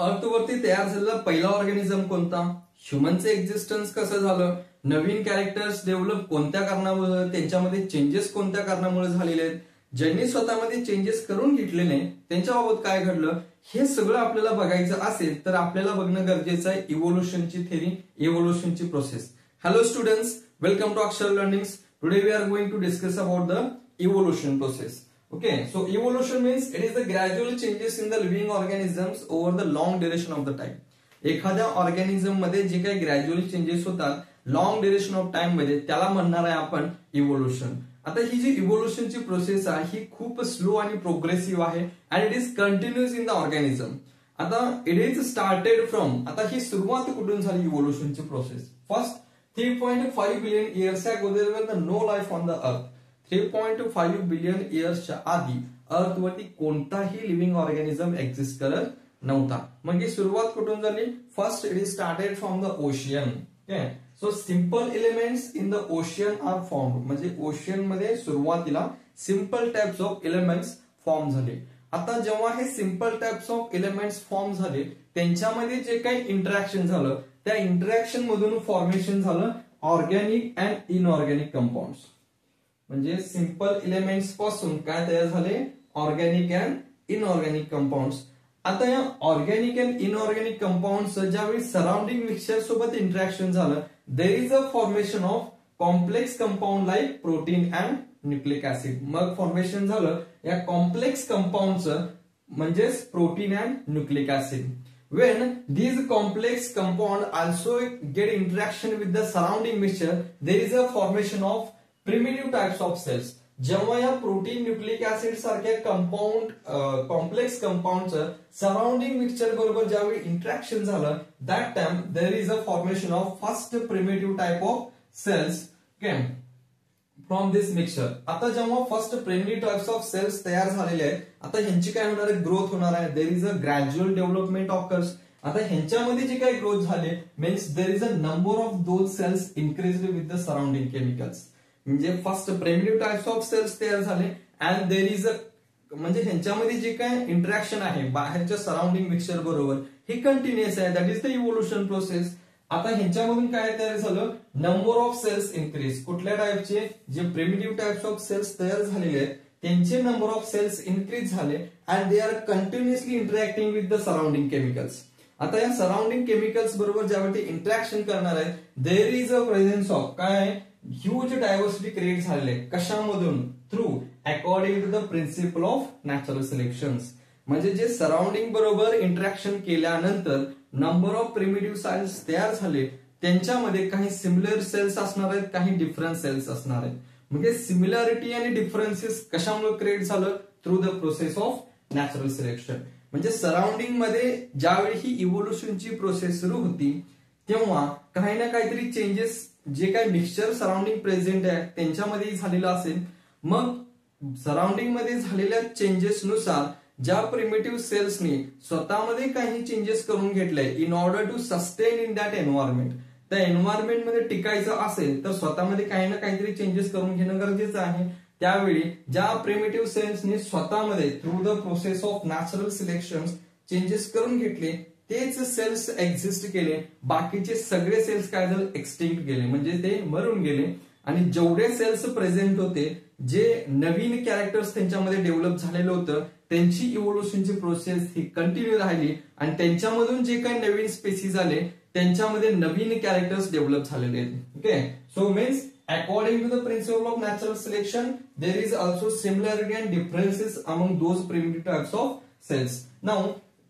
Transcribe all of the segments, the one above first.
अर्थवरती तयार झालेला पहिला ऑर्गॅनिझम कोणता? ह्युमनचे एक्झिस्टन्स कसं झालं? नवीन कॅरेक्टर्स डेव्हलप कोणत्या कारणामुळे? त्यांच्यामध्ये चेंजेस कोणत्या कारणामुळे झालेले आहेत? ज्यांनी स्वतःमध्ये चेंजेस करून घेतले नाही त्यांच्याबाबत काय घडलं? हे सगळं आपल्याला बघायचं असेल तर आपल्याला बघणं गरजेचं आहे इव्होल्युशनची थेरी, इव्होल्युशनची process. Hello students, welcome to Akshar Learnings. Today we are going to discuss about the evolution process. Okay, so evolution means it is the gradual changes in the living organisms over the long duration of the time. एखाद्या organism मध्ये जे काही gradual changes होतात long duration of time मध्ये त्याला म्हणणार आहे आपण इव्होल्युशन. आता ही जी इव्होल्युशनची प्रोसेस आहे ही खूप स्लो आणि प्रोग्रेसिव्ह आहे and it is continuous in the organism. आता इट इज स्टार्टेड फ्रॉम, आता ही सुरुवात कुठून झाली इव्होल्युशनची process? First 3.5 billion years ago there was no life on the earth. 3.5 billion years च्या आधी अर्थ वरती कोणताही लिव्हिंग ऑर्गॅनिझम एक्झिस्ट करत नव्हता. मग ही सुरुवात कुठून झाली? First it is started from the ocean. Okay, so simple elements in the ocean are formed. म्हणजे ओशियन मध्ये सुरुवातीला simple types of elements form झाले. आता जेव्हा हे simple types of elements form झाले त्यांच्यामध्ये जे काही इंटरॅक्शन झालं त्या इंटरॅक्शन मधून फॉर्मेशन झालं ऑर्गॅनिक अँड इनऑर्गॅनिक कंपाऊंड्स. म्हणजे सिंपल एलिमेंट्स पासून काय तयार झाले? Organic and inorganic compounds. आता या ऑर्गॅनिक अँड इनऑर्गॅनिक कंपाऊंड्स ज्यावेळी सराउंडिंग मिक्सचर सोबत इंटरॅक्शन झालं देर is a formation of complex compound like protein and nucleic acid. मग फॉर्मेशन झालं या कॉम्प्लेक्स कंपाऊंडचं म्हणजेच protein and nucleic acid. When these complex compounds also get interaction with the surrounding mixture, there is a formation of primitive types of cells. जेव्हा या protein nucleic acid सारख्या compound complex कंपाऊंडचं surrounding mixture बरोबर ज्यावेळी interaction झालं that time there is a formation of first primitive type of cells from this mixture. आता जेव्हा first primitive types of cells तयार झालेले आहेत आता ह्यांची काय होणार आहे? ग्रोथ होणार आहे. There is a gradual development occurs. आता ह्यांच्यामध्ये जी काही ग्रोथ झाली means there is a number of those cells increase with the surrounding chemicals. म्हणजे first primitive types of cells तयार झाले अँड देर इज अ म्हणजे ह्यांच्यामध्ये जे काय इंटरॅक्शन आहे बाहेरच्या सराउंडिंग मिक्सचर बरोबर ही कंटिन्युअस आहे. That is the evolution process. आता ह्यांच्यामधून काय तयार झालं? Number of cells increase. कुठल्या टाइपचे? जे प्रिमिटिव्ह टाइप्स ऑफ सेल्स तयार झालेले आहेत त्यांचे नंबर ऑफ सेल्स इन्क्रीज झाले and they are continuously interacting with the surrounding chemicals. आता या सराउंडिंग केमिकल्स बरोबर ज्यावेळी इंटरॅक्शन करणार आहे there is a presence of काय? ह्यूज डायव्हर्सिटी क्रिएट झालेले. कशामधून? Through according to the principle of natural selections. म्हणजे जे सराउंडिंग बरोबर इंटरॅक्शन केल्यानंतर नंबर ऑफ प्रिमिटिव्ह सेल्स तयार झाले त्यांच्यामध्ये काही सिमिलर सेल्स असणार आहेत काही डिफरंट सेल्स असणार आहेत. म्हणजे सिमिलॅरिटी आणि डिफरन्सेस कशामुळे क्रिएट झालं? Through the process of natural selection. म्हणजे सराउंडिंग मध्ये ज्यावेळी ही इव्होल्युशनची प्रोसेस सुरू होती तेव्हा काही ना काहीतरी चेंजेस जे काही मिक्सचर सराउंडिंग प्रेझेंट आहे त्यांच्यामध्ये झालेलं असेल. मग सराउंडिंग मध्ये झालेल्या चेंजेस नुसार ज्या प्रिमिटिव्ह सेल्सनी स्वतःमध्ये काही चेंजेस करून घेतले in order to sustain in that environment. त्या एन्व्हायरमेंट मध्ये टिकायचं असेल तर स्वतःमध्ये काही ना काहीतरी चेंजेस करून घेणं गरजेचं आहे. त्यावेळी ज्या प्रिमिटिव्ह सेल्सनी स्वतःमध्ये through the process of natural selection changes करून घेतले तेच सेल्स एक्झिस्ट केले. बाकीचे सगळे सेल्स काय झाले? एक्सटिंक्ट गेले म्हणजे ते मरून गेले. आणि जेवढे सेल्स प्रेझेंट होते जे नवीन कॅरेक्टर्स त्यांच्यामध्ये डेव्हलप झालेलं होतं त्यांची इव्होल्युशनची प्रोसेस ही कंटिन्यू राहिली आणि त्यांच्यामधून जे काही नवीन स्पेसीज आले त्यांच्यामध्ये नवीन कॅरेक्टर्स डेव्हलप झालेले आहेत. Okay, so means according to the principle of natural selection there is also similarity and differences among those primitive types of cells. Now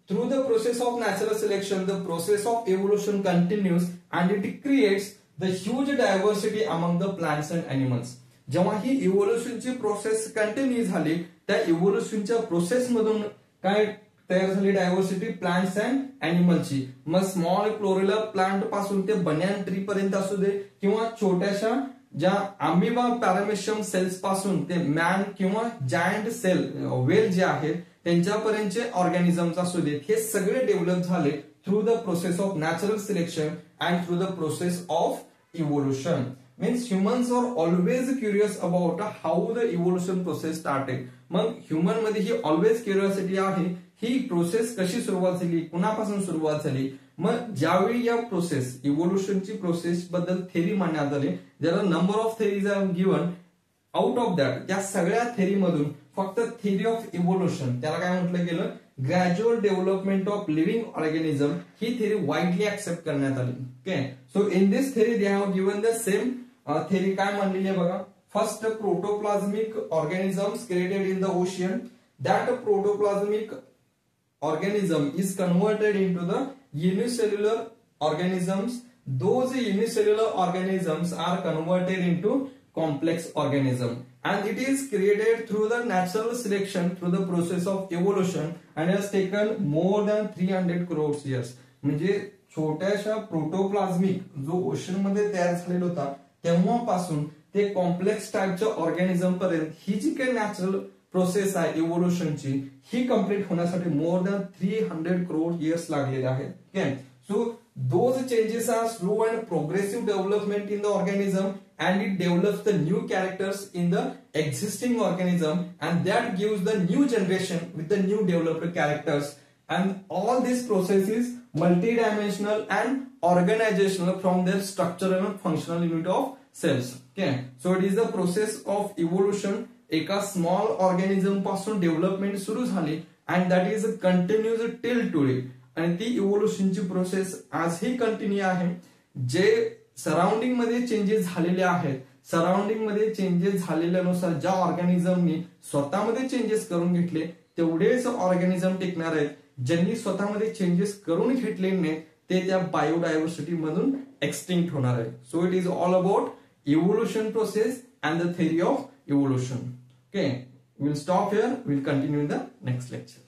through the process of natural selection the process of evolution continues and it creates the huge diversity among the plants and animals. जेव्हा ही इव्होल्युशनची process continue झाली त्या इव्होल्युशनच्या process मधून काय तयार झाली? Diversity plants and अॅनिमलची. मग small chlorella plant पासून ते बनियान ट्री पर्यंत असू दे किंवा छोट्याशा ज्या अमिबा पॅरामेशियम सेल्स पासून ते मॅन किंवा जायंट सेल वेल जे आहेत त्यांच्यापर्यंतचे ऑर्गॅनिझम्स असू देत हे सगळे डेव्हलप झाले through the process of natural selection and through the process of evolution. Means humans are always curious about how the evolution process started. मग ह्युमन मध्ये ही ऑलवेज क्युरिओसिटी आहे ही प्रोसेस कशी सुरुवात झाली, कुणापासून सुरुवात झाली. मग ज्यावेळी या प्रोसेस इव्होल्युशनची प्रोसेस बद्दल थेरी मांडण्यात आली, ज्याला number of theories are given. Out of that त्या सगळ्या थेरी मधून फक्त थेरी ऑफ इव्होल्युशन, त्याला काय म्हटलं गेलं, gradual development of living organism, ही थेरी वाईडली ऍक्सेप्ट करण्यात आली. Okay, so in this theory they have given the same theory. काय मांडलेली आहे बघा. First, protoplasmic organisms created in the ocean. That protoplasmic organism is converted into the unicellular organisms. Those unicellular organisms are converted into complex organism, and it is created through the natural selection through the process of evolution, and has taken more than 300 crores years. म्हणजे छोट्याशा प्रोटोप्लाझमिक जो ocean मध्ये तयार झालेला होता तेव्हापासून ते complex टाईपच्या ऑर्गॅनिझम पर्यंत ही जी काही नॅचरल प्रोसेस आहे इव्होल्युशनची, ही कम्प्लीट होण्यासाठी मोर दॅन 300 करोड इयर्स लागलेले आहेत. Okay, so those changes are slow and progressive development in the organism, and it develops the new characters in the existing organism, and that gives the new generation with the new developed characters. And all this process is multidimensional and organizational from their structural and functional unit of cells. Okay, so it is the process of evolution. एका small organism पासून development सुरू झाली, and that is continues till today. आणि ती इव्होल्युशनची process आजही continue आहे. जे surrounding मध्ये चेंजेस झालेले आहेत, सराउंडिंग मध्ये चेंजेस झालेल्यानुसार ज्या ऑर्गॅनिझमनी स्वतःमध्ये चेंजेस करून घेतले तेवढेच ऑर्गॅनिझम टिकणार आहेत. ज्यांनी स्वतःमध्ये चेंजेस करून घेतले नाही ते त्या बायोडायव्हर्सिटी मधून एक्सटिंक्ट होणार आहे. So it is all about evolution process and the theory of evolution. Okay, we'll stop here. We'll continue in the next lecture.